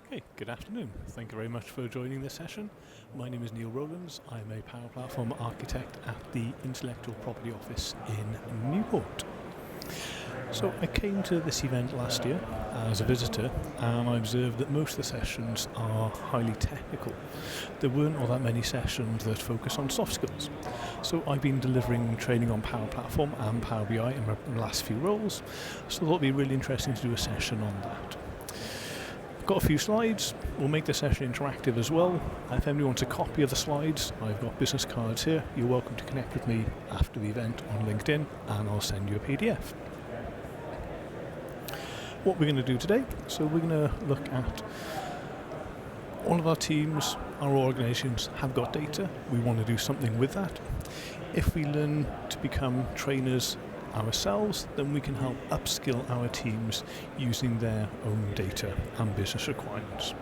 Okay, good afternoon. Thank you very much for joining this session. My name is Neil Rowlands. I'm a Power Platform architect at the Intellectual Property Office in Newport. So I came to this event last year as a visitor and I observed that most of the sessions are highly technical. There weren't all that many sessions that focus on soft skills. So I've been delivering training on Power Platform and Power BI in my last few roles, so I thought it would be really interesting to do a session on that. Got a few slides. We'll make the session interactive as well. If anybody wants a copy of the slides, I've got business cards here. You're welcome to connect with me after the event on LinkedIn and I'll send you a PDF. What we're going to do today, so we're going to look at all of our teams, our organisations have got data. We want to do something with that. If we learn to become trainers ourselves, then we can help upskill our teams using their own data and business requirements.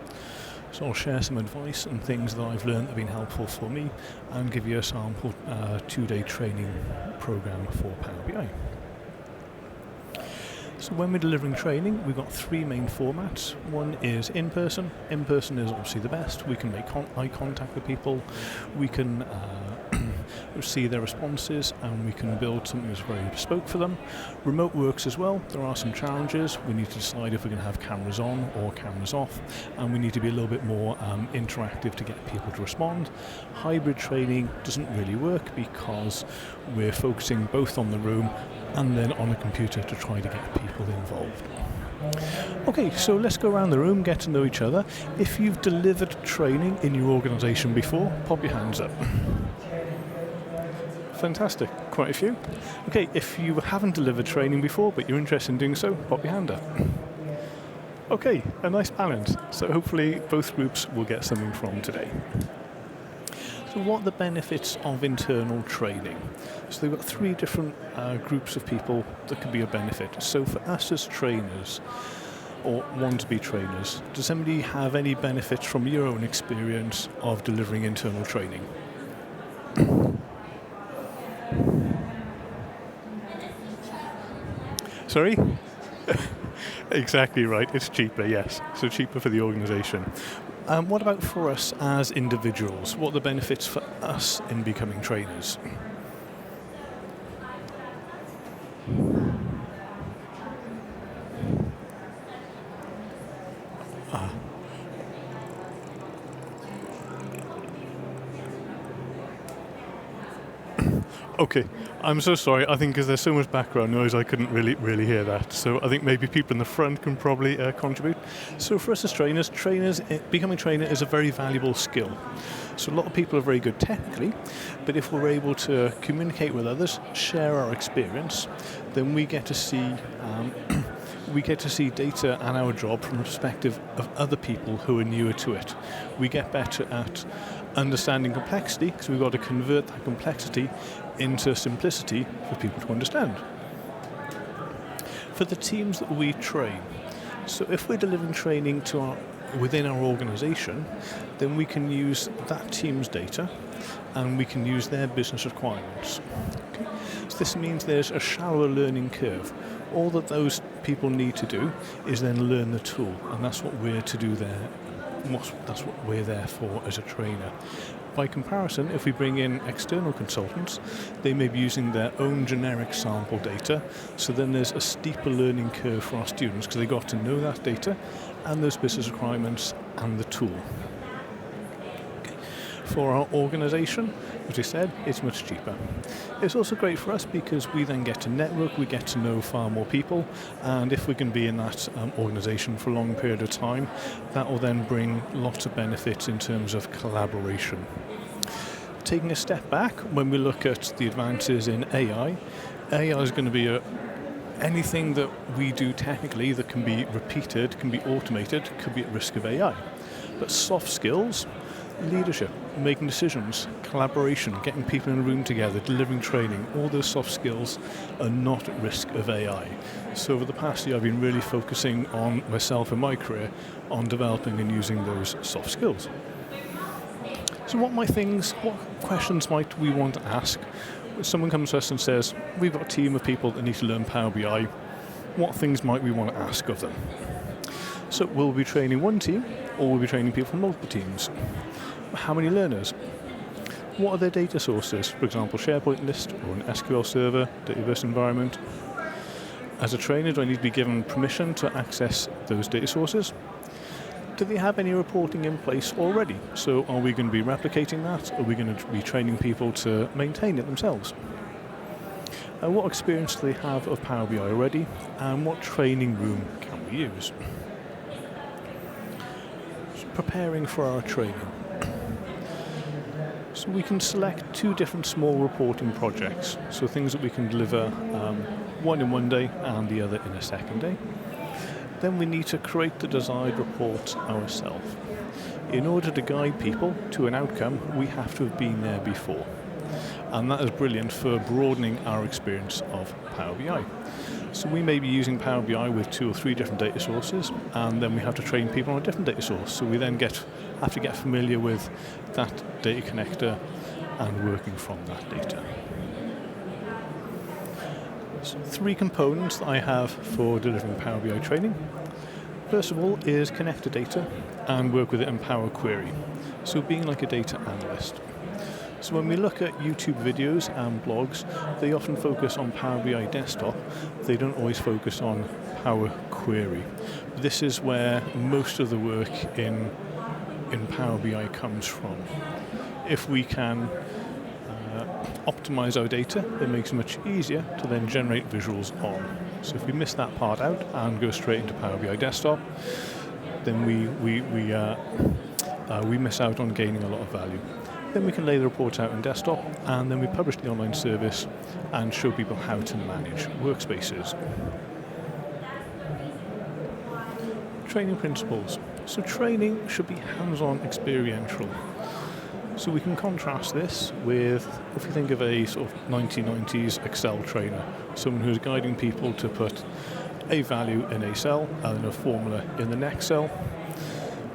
So I'll share some advice and things that I've learned that have been helpful for me and give you a sample 2-day training program for Power BI. So when we're delivering training, we've got 3 main formats. One is in-person. In-person is obviously the best. We can make eye contact with people. We can see their responses and we can build something that's very bespoke for them. Remote works as well. There are some challenges. We need to decide if we're going to have cameras on or cameras off, and we need to be a little bit more interactive to get people to respond. Hybrid training doesn't really work because we're focusing both on the room and then on a computer to try to get people involved. Okay, so let's go around the room, get to know each other. If you've delivered training in your organisation before, pop your hands up. Fantastic, quite a few. Okay, if you haven't delivered training before but you're interested in doing so, pop your hand up. Okay, a nice balance. So hopefully both groups will get something from today. So what are the benefits of internal training? So they've got 3 different groups of people that could be a benefit. So for us as trainers, or want to be trainers, does anybody have any benefits from your own experience of delivering internal training? Sorry? Exactly right, it's cheaper, yes. So cheaper for the organisation. What about for us as individuals? What are the benefits for us in becoming trainers? Okay, I'm so sorry. I think because there's so much background noise, I couldn't really hear that. So I think maybe people in the front can probably contribute. So for us as trainers, becoming a trainer is a very valuable skill. So a lot of people are very good technically, but if we're able to communicate with others, share our experience, then we get to see data and our job from the perspective of other people who are newer to it. We get better at understanding complexity because we've got to convert that complexity into simplicity for people to understand. For the teams that we train, so if we're delivering training within our organisation, then we can use that team's data and we can use their business requirements. Okay? So this means there's a shallower learning curve. All that those people need to do is then learn the tool, and that's what we're to do there. That's what we're there for as a trainer. By comparison, if we bring in external consultants, they may be using their own generic sample data, so then there's a steeper learning curve for our students because they got to know that data and those business requirements and the tool. For our organisation, as we said, it's much cheaper. It's also great for us because we then get to network, we get to know far more people, and if we can be in that organisation for a long period of time, that will then bring lots of benefits in terms of collaboration. Taking a step back, when we look at the advances in AI is going to be anything that we do technically that can be repeated, can be automated, could be at risk of AI. But soft skills, leadership, making decisions, collaboration, getting people in a room together, delivering training, all those soft skills are not at risk of AI. So over the past year I've been really focusing on myself and my career on developing and using those soft skills. So what questions might we want to ask? Someone comes to us and says, we've got a team of people that need to learn Power BI. What things might we want to ask of them? So will we be training one team, or will we be training people from multiple teams? How many learners? What are their data sources? For example, SharePoint list or an SQL server, database environment. As a trainer, do I need to be given permission to access those data sources? Do they have any reporting in place already? So are we going to be replicating that? Are we going to be training people to maintain it themselves? What experience do they have of Power BI already? And what training room can we use? So preparing for our training. So we can select 2 different small reporting projects. So things that we can deliver one in one day and the other in a second day. Then we need to create the desired report ourselves. In order to guide people to an outcome, we have to have been there before. And that is brilliant for broadening our experience of Power BI. So we may be using Power BI with 2 or 3 different data sources, and then we have to train people on a different data source. So we then have to get familiar with that data connector and working from that data. So 3 components that I have for delivering Power BI training. First of all is connect to data and work with it in Power Query. So being like a data analyst. So when we look at YouTube videos and blogs, they often focus on Power BI desktop. They don't always focus on Power Query. This is where most of the work in Power BI comes from. If we can optimize our data, it makes it much easier to then generate visuals on. So if we miss that part out and go straight into Power BI desktop, then we miss out on gaining a lot of value. Then we can lay the report out in desktop, and then we publish the online service and show people how to manage workspaces. Training principles. So training should be hands-on experiential. So we can contrast this with, if you think of a sort of 1990s Excel trainer, someone who's guiding people to put a value in a cell and a formula in the next cell.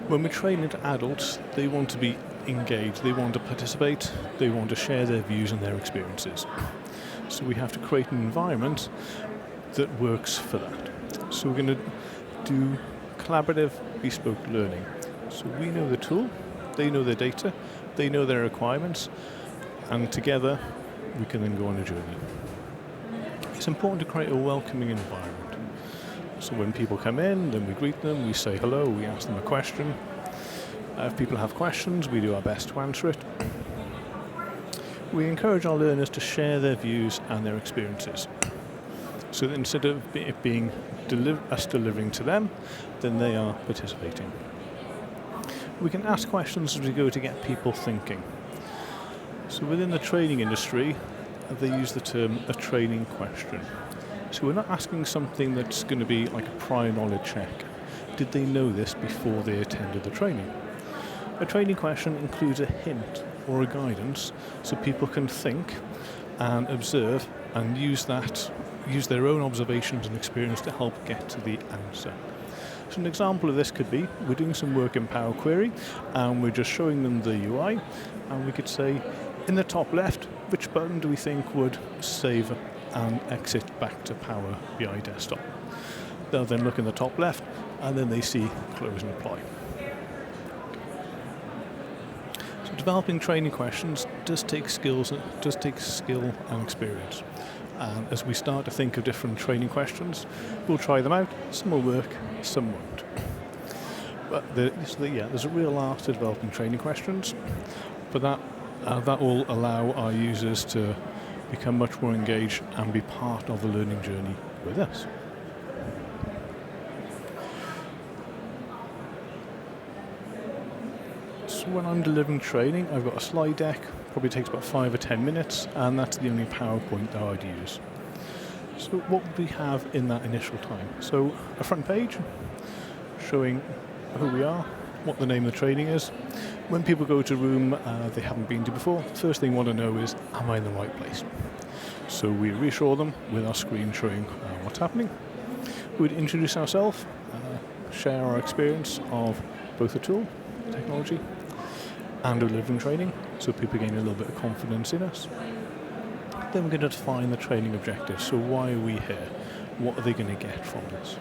When we're training to adults, they want to be engaged, they want to participate, they want to share their views and their experiences. So we have to create an environment that works for that. So we're going to do collaborative, bespoke learning. So we know the tool, they know their data, they know their requirements, and together we can then go on a journey. It's important to create a welcoming environment. So when people come in, then we greet them, we say hello, we ask them a question. If people have questions, we do our best to answer it. We encourage our learners to share their views and their experiences. So that instead of it being us delivering to them, then they are participating. We can ask questions as we go to get people thinking. So within the training industry, they use the term a training question. So we're not asking something that's going to be like a prior knowledge check. Did they know this before they attended the training? A training question includes a hint or a guidance so people can think and observe and use their own observations and experience to help get to the answer. So an example of this could be, we're doing some work in Power Query and we're just showing them the UI, and we could say, in the top left, which button do we think would save and exit back to Power BI desktop? They'll then look in the top left and then they see close and apply. So developing training questions does take skill and experience. And as we start to think of different training questions, we'll try them out. Some will work, some won't. But there's a real art to developing training questions, but that will allow our users to become much more engaged and be part of the learning journey with us. So when I'm delivering training, I've got a slide deck, probably takes about 5 or 10 minutes, and that's the only PowerPoint that I'd use. So what would we have in that initial time? So a front page showing who we are, what the name of the training is. When people go to a room they haven't been to before, the first thing they want to know is, am I in the right place? So we reassure them with our screen showing what's happening. We'd introduce ourselves, share our experience of both the tool, technology, and delivering training, so people gain a little bit of confidence in us. Then we're going to define the training objectives. So why are we here? What are they going to get from this?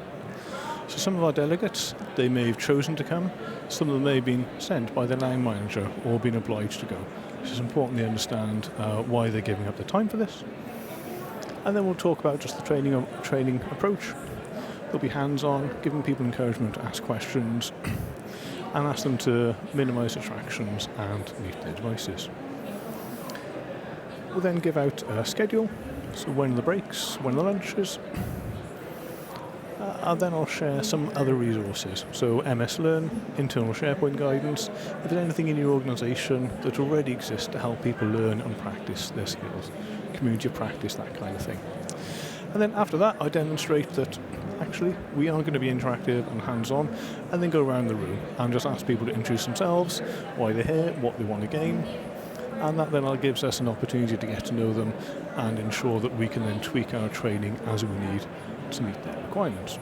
So some of our delegates, they may have chosen to come, some of them may have been sent by their line manager or been obliged to go. So it's important they understand why they're giving up their time for this. And then we'll talk about just the training approach. There'll be hands-on, giving people encouragement to ask questions and ask them to minimise distractions and mute their devices. We'll then give out a schedule, so when are the breaks, when are the lunches, and then I'll share some other resources, so MS Learn, internal SharePoint guidance, if there's anything in your organisation that already exists to help people learn and practice their skills, community of practice, that kind of thing. And then after that, I demonstrate that actually we are going to be interactive and hands-on, and then go around the room and just ask people to introduce themselves, why they're here, what they want to gain, and that then gives us an opportunity to get to know them and ensure that we can then tweak our training as we need to meet their requirements.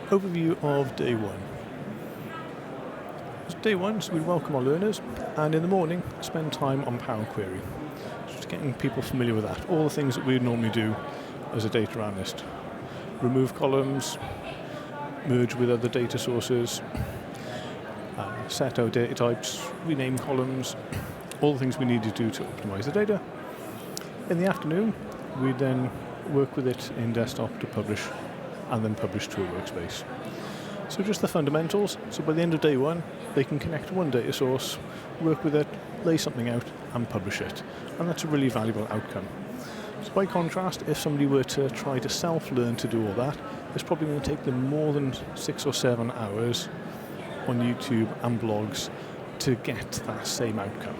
Overview of day one. So day one, so we welcome our learners, and in the morning spend time on Power Query, just getting people familiar with that, all the things that we would normally do as a data analyst. Remove columns, merge with other data sources, set our data types, rename columns, all the things we need to do to optimize the data. In the afternoon, we then work with it in desktop to publish, and then publish to a workspace. So just the fundamentals. So by the end of day one, they can connect to one data source, work with it, lay something out, and publish it. And that's a really valuable outcome. So by contrast, if somebody were to try to self-learn to do all that, it's probably going to take them more than 6 or 7 hours on YouTube and blogs to get that same outcome.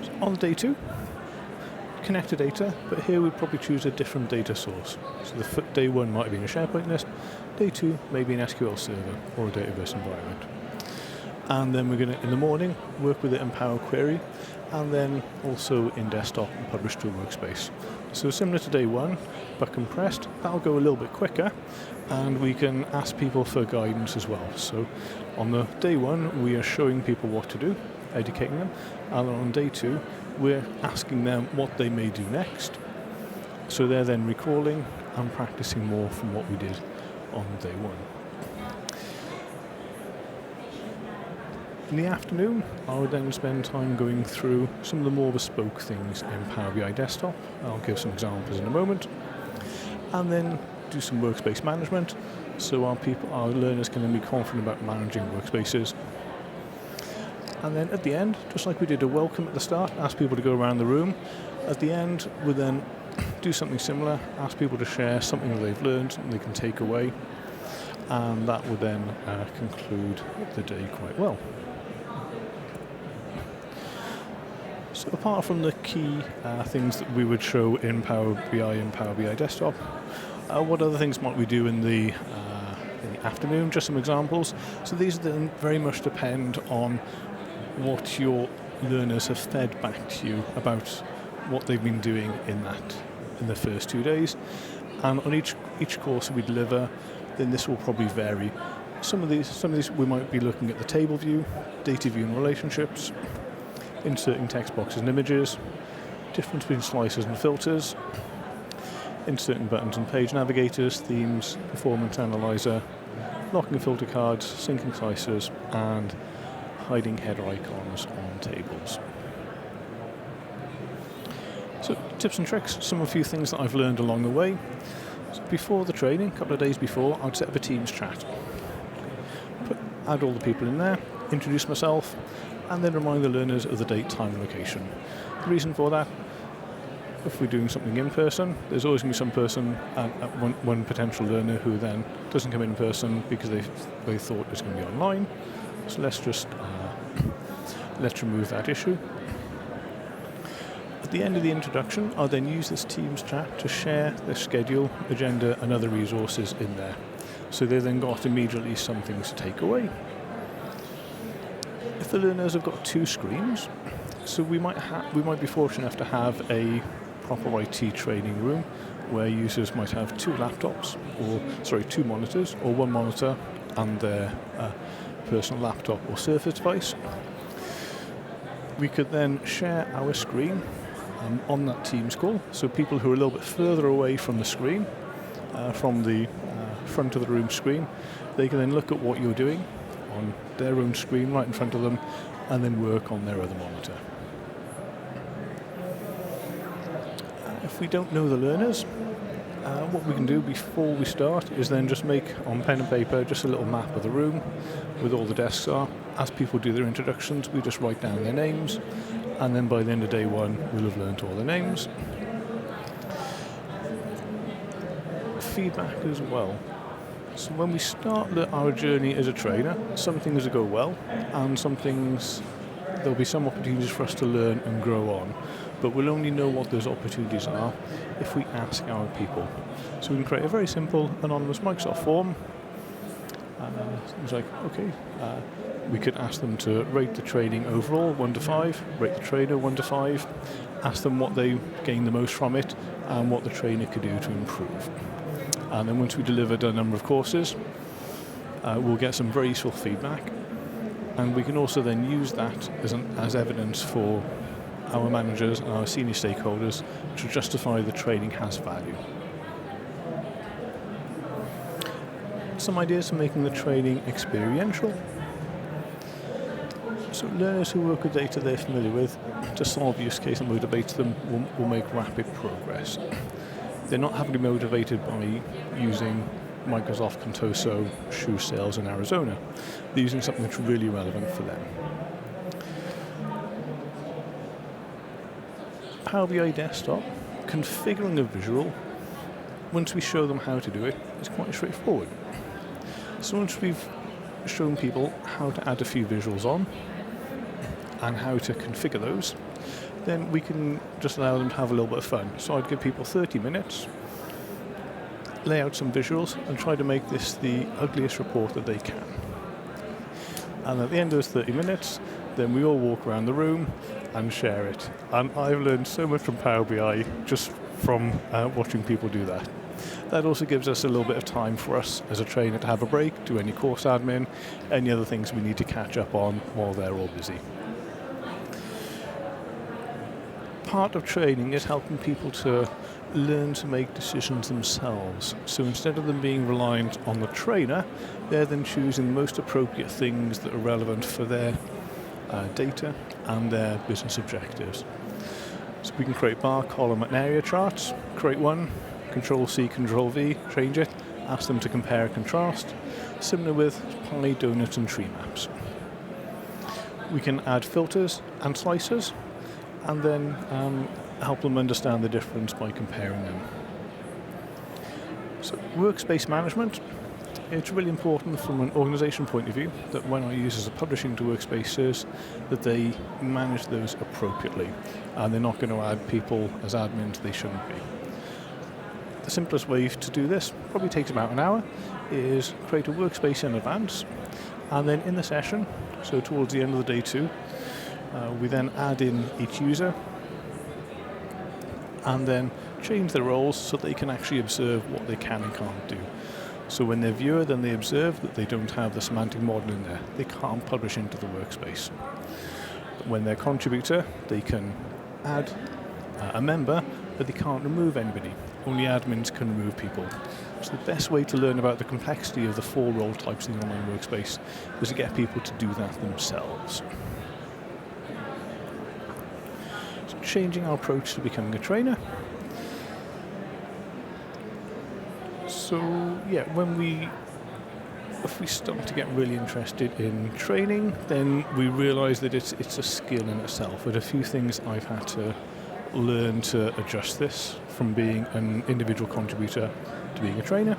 So on day two, connect to data, but here we'd probably choose a different data source. So the day one might have been a SharePoint list, day two maybe an SQL server or a Dataverse environment. And then we're going to, in the morning, work with it in Power Query, and then also in desktop and publish to a workspace. So similar to day one, but compressed, that'll go a little bit quicker, and we can ask people for guidance as well. So on the day one, we are showing people what to do, educating them, and on day two, we're asking them what they may do next. So they're then recalling and practicing more from what we did on day one. In the afternoon, I would then spend time going through some of the more bespoke things in Power BI Desktop. I'll give some examples in a moment. And then do some workspace management, so our learners can then be confident about managing workspaces. And then at the end, just like we did a welcome at the start, ask people to go around the room. At the end, we then do something similar, ask people to share something that they've learned, something they can take away, and that would then conclude the day quite well. So apart from the key things that we would show in Power BI and Power BI Desktop, what other things might we do in the afternoon? Just some examples. So these then very much depend on what your learners have fed back to you about what they've been doing in the first 2 days. And on each course we deliver, then this will probably vary. Some of these we might be looking at the table view, data view and relationships, inserting text boxes and images, difference between slicers and filters, inserting buttons and page navigators, themes, performance analyzer, locking filter cards, syncing slicers, and hiding header icons on tables. So tips and tricks, a few things that I've learned along the way. So before the training, a couple of days before, I'd set up a Teams chat. Add all the people in there, introduce myself, and then remind the learners of the date, time and location. The reason for that, if we're doing something in person, there's always going to be some person, one potential learner who then doesn't come in person because they thought it was going to be online. So let's remove that issue. At the end of the introduction, I'll then use this Teams chat to share the schedule, agenda and other resources in there. So they then got immediately some things to take away. If the learners have got 2 screens, so we might be fortunate enough to have a proper IT training room where users might have 2 monitors, or 1 monitor and their personal laptop or Surface device. We could then share our screen on that Teams call. So people who are a little bit further away from the screen, from the front of the room screen, they can then look at what you're doing on their own screen right in front of them and then work on their other monitor. If we don't know the learners, what we can do before we start is then just make on pen and paper just a little map of the room with all the desks are. As people do their introductions, we just write down their names, and then by the end of day one we'll have learnt all their names. Feedback as well. So when we start our journey as a trainer, some things will go well, and some things there'll be some opportunities for us to learn and grow on, but we'll only know what those opportunities are if we ask our people. So we can create a very simple anonymous Microsoft form. It's like, okay, we could ask them to rate the training overall 1 to 5, rate the trainer 1 to 5, ask them what they gained the most from it and what the trainer could do to improve. And then once we delivered a number of courses, we'll get some very useful feedback, and we can also then use that as evidence for our managers and our senior stakeholders to justify the training has value. Some ideas for making the training experiential. So learners who work with data they're familiar with, to solve use case and motivate them will make rapid progress. They're not having to be motivated by using Microsoft Contoso shoe sales in Arizona. They're using something that's really relevant for them. Power BI Desktop, configuring a visual, once we show them how to do it, is quite straightforward. So once we've shown people how to add a few visuals on and how to configure those, then we can just allow them to have a little bit of fun. So I'd give people 30 minutes, lay out some visuals, and try to make this the ugliest report that they can. And at the end of those 30 minutes, then we all walk around the room and share it. And I've learned so much from Power BI just from watching people do that. That also gives us a little bit of time for us as a trainer to have a break, do any course admin, any other things we need to catch up on while they're all busy. Part of training is helping people to learn to make decisions themselves. So instead of them being reliant on the trainer, they're then choosing the most appropriate things that are relevant for their data and their business objectives. So we can create bar, column and area charts, create one, Control-C, Control-V, change it, ask them to compare and contrast, similar with pie, donuts and tree maps. We can add filters and slicers, and then help them understand the difference by comparing them. So workspace management, it's really important from an organisation point of view that when our users are publishing to workspaces that they manage those appropriately and they're not going to add people as admins they shouldn't be. The simplest way to do this, probably takes about an hour, is create a workspace in advance, and then in the session, so towards the end of the day too, we then add in each user and then change their roles so they can actually observe what they can and can't do. So when they're viewer, then they observe that they don't have the semantic model in there. They can't publish into the workspace. But when they're contributor, they can add a member, but they can't remove anybody. Only admins can remove people. So the best way to learn about the complexity of the 4 role types in the online workspace is to get people to do that themselves. So changing our approach to becoming a trainer. So yeah, if we start to get really interested in training, then we realise that it's a skill in itself. But a few things I've had to learn to adjust this from being an individual contributor to being a trainer.